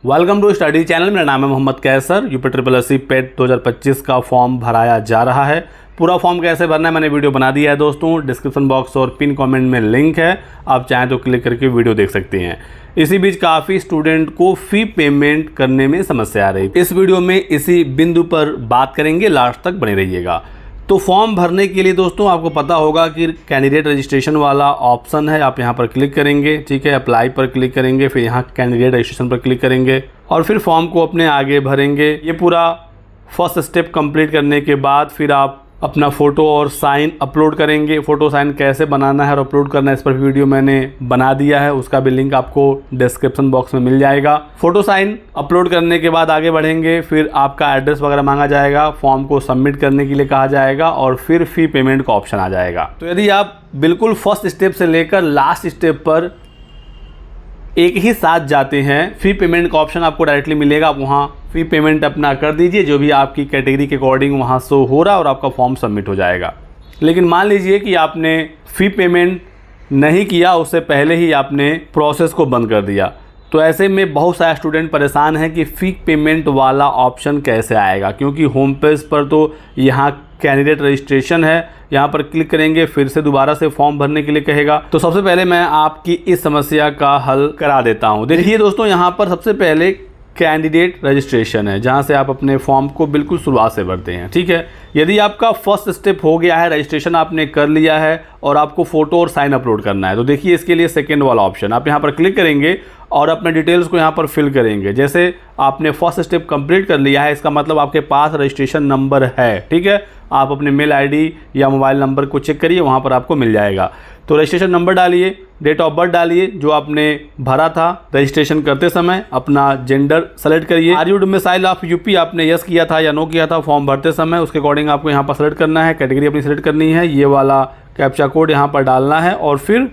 Welcome to study channel. मेरा नाम है Mohammad Kaiser. UP triple S C पेट 2025 का फॉर्म भराया जा रहा है। पूरा फॉर्म कैसे भरना है मैंने वीडियो बना दिया है दोस्तों। डिस्क्रिप्शन बॉक्स और पिन कमेंट में लिंक है, आप चाहें तो क्लिक करके वीडियो देख सकते हैं। इसी बीच काफ़ी स्टूडेंट को फ़ी पेमेंट करने में समस्या आ रही है। इस वीडियो में इसी बिंदु पर बात करेंगे, लास्ट तक बने रहिएगा। तो फॉर्म भरने के लिए दोस्तों आपको पता होगा कि कैंडिडेट रजिस्ट्रेशन वाला ऑप्शन है, आप यहाँ पर क्लिक करेंगे, ठीक है। अप्लाई पर क्लिक करेंगे, फिर यहाँ कैंडिडेट रजिस्ट्रेशन पर क्लिक करेंगे और फिर फॉर्म को अपने आगे भरेंगे। ये पूरा फर्स्ट स्टेप कंप्लीट करने के बाद फिर आप अपना फ़ोटो और साइन अपलोड करेंगे। फ़ोटो साइन कैसे बनाना है और अपलोड करना है इस पर वीडियो मैंने बना दिया है, उसका भी लिंक आपको डिस्क्रिप्शन बॉक्स में मिल जाएगा। फ़ोटो साइन अपलोड करने के बाद आगे बढ़ेंगे, फिर आपका एड्रेस वगैरह मांगा जाएगा, फॉर्म को सबमिट करने के लिए कहा जाएगा और फिर फ़ी पेमेंट का ऑप्शन आ जाएगा। तो यदि आप बिल्कुल फर्स्ट स्टेप से लेकर लास्ट स्टेप पर एक ही साथ जाते हैं, फ़ी पेमेंट का ऑप्शन आपको डायरेक्टली मिलेगा। आप वहाँ फ़ी पेमेंट अपना कर दीजिए, जो भी आपकी कैटेगरी के अकॉर्डिंग वहाँ शो हो रहा है और आपका फॉर्म सबमिट हो जाएगा। लेकिन मान लीजिए कि आपने फ़ी पेमेंट नहीं किया, उससे पहले ही आपने प्रोसेस को बंद कर दिया, तो ऐसे में बहुत सारे स्टूडेंट परेशान हैं कि फ़ी पेमेंट वाला ऑप्शन कैसे आएगा। क्योंकि होम पेज पर तो यहाँ कैंडिडेट रजिस्ट्रेशन है, यहाँ पर क्लिक करेंगे, फिर से दोबारा से फॉर्म भरने के लिए कहेगा। तो सबसे पहले मैं आपकी इस समस्या का हल करा देता हूँ। देखिए दोस्तों, यहाँ पर सबसे पहले कैंडिडेट रजिस्ट्रेशन है, जहाँ से आप अपने फॉर्म को बिल्कुल शुरुआत से भरते हैं, ठीक है। यदि आपका फर्स्ट स्टेप हो गया है, रजिस्ट्रेशन आपने कर लिया है और आपको फ़ोटो और साइन अपलोड करना है, तो देखिए इसके लिए सेकेंड वाला ऑप्शन आप यहाँ पर क्लिक करेंगे और अपने डिटेल्स को यहाँ पर फिल करेंगे। जैसे आपने फर्स्ट स्टेप कंप्लीट कर लिया है, इसका मतलब आपके पास रजिस्ट्रेशन नंबर है, ठीक है। आप अपने मेल आईडी या मोबाइल नंबर को चेक करिए, वहाँ पर आपको मिल जाएगा। तो रजिस्ट्रेशन नंबर डालिए, डेट ऑफ बर्थ डालिए जो आपने भरा था रजिस्ट्रेशन करते समय, अपना जेंडर सेलेक्ट करिए। Are you domicile of UP आपने यस किया था या नो किया था फॉर्म भरते समय, उसके अकॉर्डिंग आपको यहाँ पर सेलेक्ट करना है। कैटेगरी अपनी सेलेक्ट करनी है, ये वाला कैप्चा कोड यहाँ पर डालना है और फिर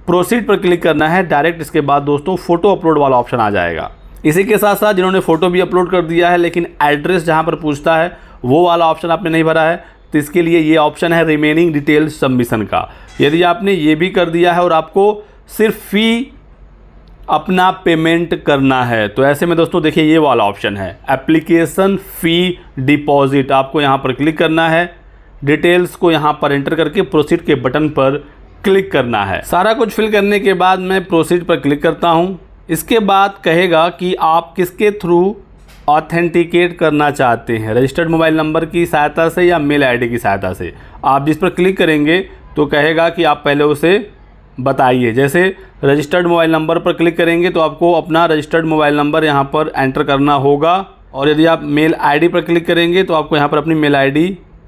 प्रोसीड पर क्लिक करना है डायरेक्ट। इसके बाद दोस्तों फ़ोटो अपलोड वाला ऑप्शन आ जाएगा। इसी के साथ साथ जिन्होंने फ़ोटो भी अपलोड कर दिया है लेकिन एड्रेस जहाँ पर पूछता है वो वाला ऑप्शन आपने नहीं भरा है, तो इसके लिए ये ऑप्शन है रिमेनिंग डिटेल सबमिशन का। यदि आपने ये भी कर दिया है और आपको सिर्फ फ़ी अपना पेमेंट करना है, तो ऐसे में दोस्तों देखिए ये वाला ऑप्शन है एप्लीकेशन फ़ी डिपॉजिट। आपको यहाँ पर क्लिक करना है, डिटेल्स को यहाँ पर एंटर करके प्रोसीड के बटन पर क्लिक करना है। सारा कुछ फिल करने के बाद मैं प्रोसीड पर क्लिक करता हूँ। इसके बाद कहेगा कि आप किसके थ्रू ऑथेंटिकेट करना चाहते हैं, रजिस्टर्ड मोबाइल नंबर की सहायता से या मेल आईडी की सहायता से। आप जिस पर क्लिक करेंगे तो कहेगा कि आप पहले उसे बताइए। जैसे रजिस्टर्ड मोबाइल नंबर पर क्लिक करेंगे तो आपको अपना रजिस्टर्ड मोबाइल नंबर यहाँ पर एंटर करना होगा और यदि आप मेल आईडी पर क्लिक करेंगे तो आपको यहाँ पर अपनी मेल आईडी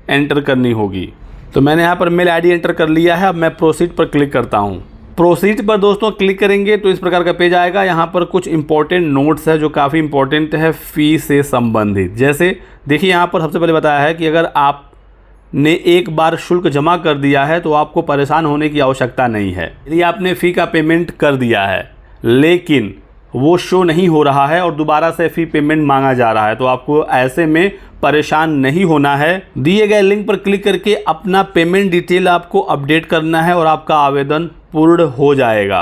एंटर करनी होगी। तो मैंने यहाँ पर मेल आईडी एंटर कर लिया है। अब मैं प्रोसीड पर क्लिक करता हूँ। प्रोसीड पर दोस्तों क्लिक करेंगे तो इस प्रकार का पेज आएगा। यहाँ पर कुछ इंपॉर्टेंट नोट्स है जो काफ़ी इंपॉर्टेंट है फ़ी से संबंधित। जैसे देखिए यहाँ पर सबसे पहले बताया है कि अगर आपने एक बार शुल्क जमा कर दिया है तो आपको परेशान होने की आवश्यकता नहीं है। यदि आपने फ़ी का पेमेंट कर दिया है लेकिन वो शो नहीं हो रहा है और दोबारा से फ़ी पेमेंट मांगा जा रहा है, तो आपको ऐसे में परेशान नहीं होना है। दिए गए लिंक पर क्लिक करके अपना पेमेंट डिटेल आपको अपडेट करना है और आपका आवेदन पूर्ण हो जाएगा।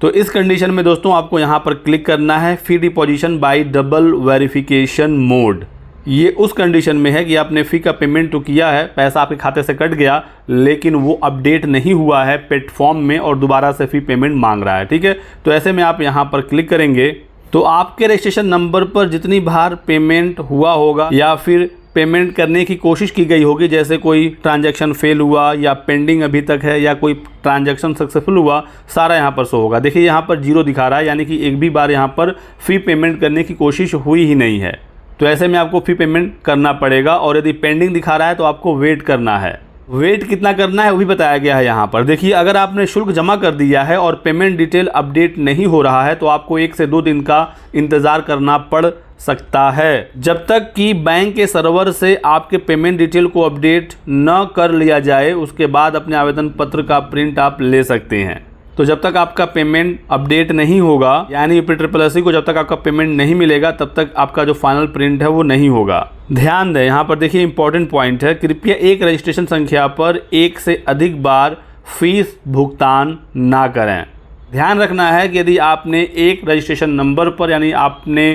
तो इस कंडीशन में दोस्तों आपको यहाँ पर क्लिक करना है fee deposition by double verification mode. ये उस कंडीशन में है कि आपने फ़ी का पेमेंट तो किया है, पैसा आपके खाते से कट गया लेकिन वो अपडेट नहीं हुआ है प्लेटफॉर्म में और दोबारा से फ़ी पेमेंट मांग रहा है, ठीक है। तो ऐसे में आप यहाँ पर क्लिक करेंगे तो आपके रजिस्ट्रेशन नंबर पर जितनी बार पेमेंट हुआ होगा या फिर पेमेंट करने की कोशिश की गई होगी, जैसे कोई ट्रांजैक्शन फेल हुआ या पेंडिंग अभी तक है या कोई ट्रांजैक्शन सक्सेसफुल हुआ, सारा यहाँ पर शो होगा। देखिए यहाँ पर 0 दिखा रहा है, यानी कि एक भी बार यहाँ पर फ़ी पेमेंट करने की कोशिश हुई ही नहीं है। तो ऐसे में आपको फ़ी पेमेंट करना पड़ेगा और यदि पेंडिंग दिखा रहा है तो आपको वेट करना है। वेट कितना करना है वो भी बताया गया है यहाँ पर। देखिए अगर आपने शुल्क जमा कर दिया है और पेमेंट डिटेल अपडेट नहीं हो रहा है तो आपको 1 से 2 दिन का इंतज़ार करना पड़ सकता है, जब तक कि बैंक के सर्वर से आपके पेमेंट डिटेल को अपडेट न कर लिया जाए। उसके बाद अपने आवेदन पत्र का प्रिंट आप ले सकते हैं। तो जब तक आपका पेमेंट अपडेट नहीं होगा, यानी यूपी ट्रिपल एस सी को जब तक आपका पेमेंट नहीं मिलेगा तब तक आपका जो फाइनल प्रिंट है वो नहीं होगा। ध्यान दें, यहाँ पर देखिए इंपॉर्टेंट पॉइंट है, कृपया एक रजिस्ट्रेशन संख्या पर एक से अधिक बार फीस भुगतान ना करें। ध्यान रखना है कि यदि आपने एक रजिस्ट्रेशन नंबर पर यानी आपने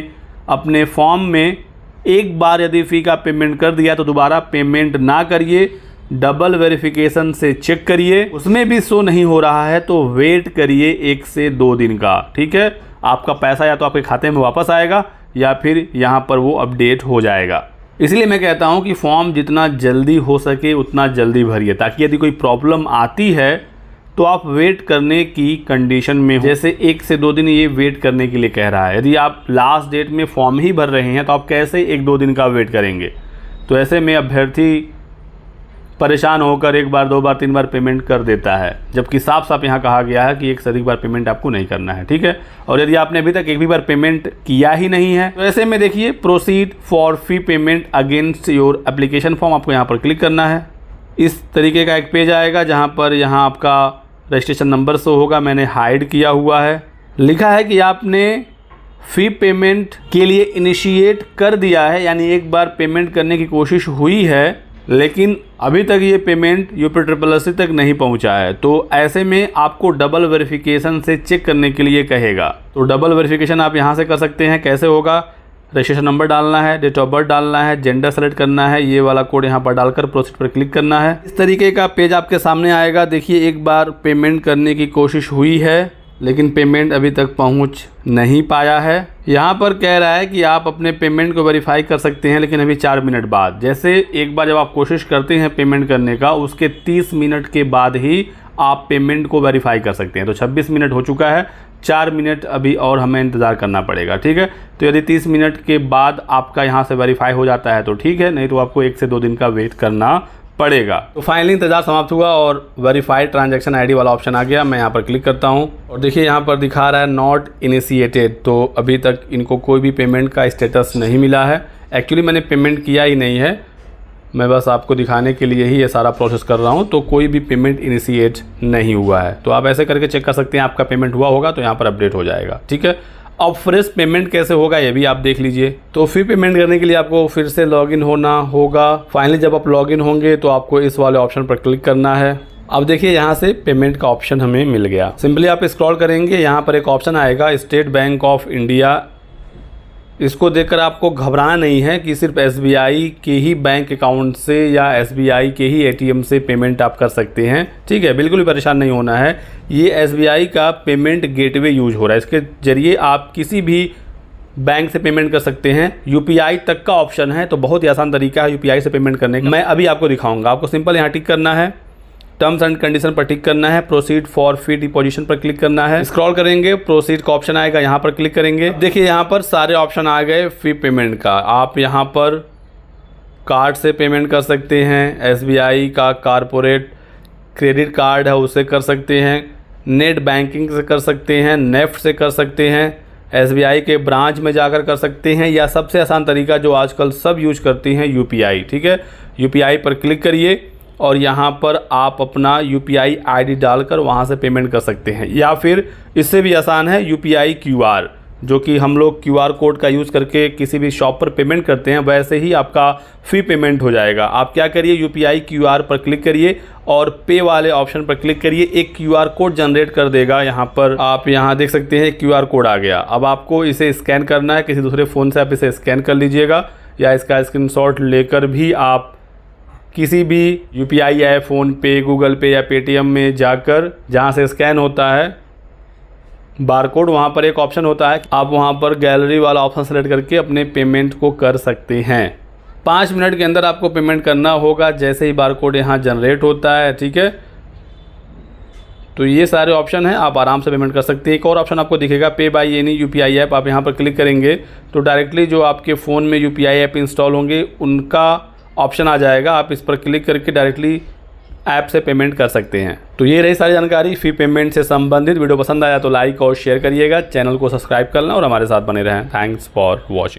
अपने फॉर्म में एक बार यदि फ़ी का पेमेंट कर दिया तो दोबारा पेमेंट ना करिए, डबल वेरिफिकेशन से चेक करिए। उसमें भी शो नहीं हो रहा है तो वेट करिए 1 से 2 दिन का, ठीक है। आपका पैसा या तो आपके खाते में वापस आएगा या फिर यहाँ पर वो अपडेट हो जाएगा। इसलिए मैं कहता हूँ कि फॉर्म जितना जल्दी हो सके उतना जल्दी भरिए, ताकि यदि कोई प्रॉब्लम आती है तो आप वेट करने की कंडीशन में हो। जैसे 1 से 2 दिन ये वेट करने के लिए कह रहा है, यदि आप लास्ट डेट में फॉर्म ही भर रहे हैं तो आप कैसे 1-2 दिन का वेट करेंगे। तो ऐसे में अभ्यर्थी परेशान होकर 1 बार 2 बार 3 बार पेमेंट कर देता है, जबकि साफ साफ यहाँ कहा गया है कि 1 से अधिक बार पेमेंट आपको नहीं करना है, ठीक है। और यदि आपने अभी तक एक भी बार पेमेंट किया ही नहीं है तो ऐसे में देखिए proceed for fee payment against your application form, आपको यहाँ पर क्लिक करना है। इस तरीके का एक पेज आएगा जहाँ पर यहाँ आपका रजिस्ट्रेशन नंबर शो होगा, मैंने हाइड किया हुआ है। लिखा है कि आपने फ़ी पेमेंट के लिए इनिशिएट कर दिया है, यानी एक बार पेमेंट करने की कोशिश हुई है लेकिन अभी तक ये पेमेंट UPSSC तक नहीं पहुंचा है। तो ऐसे में आपको डबल वेरिफिकेशन से चेक करने के लिए कहेगा। तो डबल वेरिफिकेशन आप यहाँ से कर सकते हैं। कैसे होगा, रजिस्ट्रेशन नंबर डालना है, डेट ऑफ बर्थ डालना है, जेंडर सेलेक्ट करना है, ये वाला कोड यहाँ पर डालकर प्रोसीड पर क्लिक करना है। इस तरीके का पेज आपके सामने आएगा। देखिए एक बार पेमेंट करने की कोशिश हुई है लेकिन पेमेंट अभी तक पहुंच नहीं पाया है। यहाँ पर कह रहा है कि आप अपने पेमेंट को वेरीफाई कर सकते हैं लेकिन अभी 4 मिनट बाद। जैसे एक बार जब आप कोशिश करते हैं पेमेंट करने का, उसके 30 मिनट के बाद ही आप पेमेंट को वेरीफाई कर सकते हैं। तो 26 मिनट हो चुका है, 4 मिनट अभी और हमें इंतज़ार करना पड़ेगा, ठीक है। तो यदि 30 मिनट के बाद आपका यहाँ से वेरीफाई हो जाता है तो ठीक है, नहीं तो आपको 1 से 2 दिन का वेट करना पड़ेगा। तो फाइनली इंतजार समाप्त हुआ और वेरीफाइड ट्रांजैक्शन आईडी वाला ऑप्शन आ गया। मैं यहाँ पर क्लिक करता हूँ और देखिए यहाँ पर दिखा रहा है नॉट इनिशिएटेड। तो अभी तक इनको कोई भी पेमेंट का स्टेटस नहीं मिला है। एक्चुअली मैंने पेमेंट किया ही नहीं है, मैं बस आपको दिखाने के लिए ही ये सारा प्रोसेस कर रहा हूँ। तो कोई भी पेमेंट इनिशिएट नहीं हुआ है। तो आप ऐसे करके चेक कर सकते हैं, आपका पेमेंट हुआ होगा तो यहाँ पर अपडेट हो जाएगा, ठीक है। अब फ्रेश पेमेंट कैसे होगा ये भी आप देख लीजिए। तो फिर पेमेंट करने के लिए आपको फिर से लॉगिन होना होगा। फाइनली जब आप लॉगिन होंगे तो आपको इस वाले ऑप्शन पर क्लिक करना है। अब देखिए यहाँ से पेमेंट का ऑप्शन हमें मिल गया। सिंपली आप स्क्रॉल करेंगे, यहाँ पर एक ऑप्शन आएगा स्टेट बैंक ऑफ इंडिया। इसको देखकर आपको घबराना नहीं है कि सिर्फ SBI के ही बैंक अकाउंट से या SBI के ही ATM से पेमेंट आप कर सकते हैं, ठीक है। बिल्कुल भी परेशान नहीं होना है। ये SBI का पेमेंट गेटवे यूज हो रहा है, इसके ज़रिए आप किसी भी बैंक से पेमेंट कर सकते हैं। UPI तक का ऑप्शन है, तो बहुत ही आसान तरीका है UPI से पेमेंट करने का। मैं अभी आपको दिखाऊंगा। आपको सिंपल यहाँ टिक करना है, टर्म्स एंड कंडीशन पर टिक करना है, प्रोसीड फॉर फी डिपोजिशन पर क्लिक करना है। स्क्रॉल करेंगे, प्रोसीड का ऑप्शन आएगा, यहाँ पर क्लिक करेंगे। देखिए यहाँ पर सारे ऑप्शन आ गए फी पेमेंट का। आप यहाँ पर कार्ड से पेमेंट कर सकते हैं, SBI का कारपोरेट क्रेडिट कार्ड है उससे कर सकते हैं, नेट बैंकिंग से कर सकते हैं, नेफ्ट से कर सकते हैं, SBI के ब्रांच में जाकर कर सकते हैं, या सबसे आसान तरीका जो आजकल सब यूज करते हैं UPI, ठीक है। UPI पर क्लिक करिए और यहाँ पर आप अपना UPI ID डालकर वहाँ से पेमेंट कर सकते हैं, या फिर इससे भी आसान है UPI QR, जो कि हम लोग QR कोड का यूज़ करके किसी भी शॉप पर पेमेंट करते हैं, वैसे ही आपका फ़ी पेमेंट हो जाएगा। आप क्या करिए, UPI QR पर क्लिक करिए और पे वाले ऑप्शन पर क्लिक करिए। एक QR कोड जनरेट कर देगा। यहाँ पर आप यहाँ देख सकते हैं QR कोड आ गया। अब आपको इसे स्कैन करना है, किसी दूसरे फ़ोन से आप इसे स्कैन कर लीजिएगा, या इसका स्क्रीनशॉट लेकर भी आप किसी भी UPI ऐप, फ़ोनपे, गूगल पे या पेटीएम में जाकर जहाँ से स्कैन होता है बारकोड, वहाँ पर एक ऑप्शन होता है, आप वहाँ पर गैलरी वाला ऑप्शन सेलेक्ट करके अपने पेमेंट को कर सकते हैं। 5 मिनट के अंदर आपको पेमेंट करना होगा जैसे ही बारकोड यहाँ जनरेट होता है, ठीक है। तो ये सारे ऑप्शन हैं, आप आराम से पेमेंट कर सकते हैं। एक और ऑप्शन आपको दिखेगा, पे बाय एनी UPI ऐप। आप यहाँ पर क्लिक करेंगे तो डायरेक्टली जो आपके फ़ोन में UPI ऐप इंस्टॉल होंगे उनका ऑप्शन आ जाएगा। आप इस पर क्लिक करके डायरेक्टली ऐप से पेमेंट कर सकते हैं। तो ये रही सारी जानकारी फ़ी पेमेंट से संबंधित। वीडियो पसंद आया तो लाइक और शेयर करिएगा, चैनल को सब्सक्राइब करना और हमारे साथ बने रहें। Thanks for watching.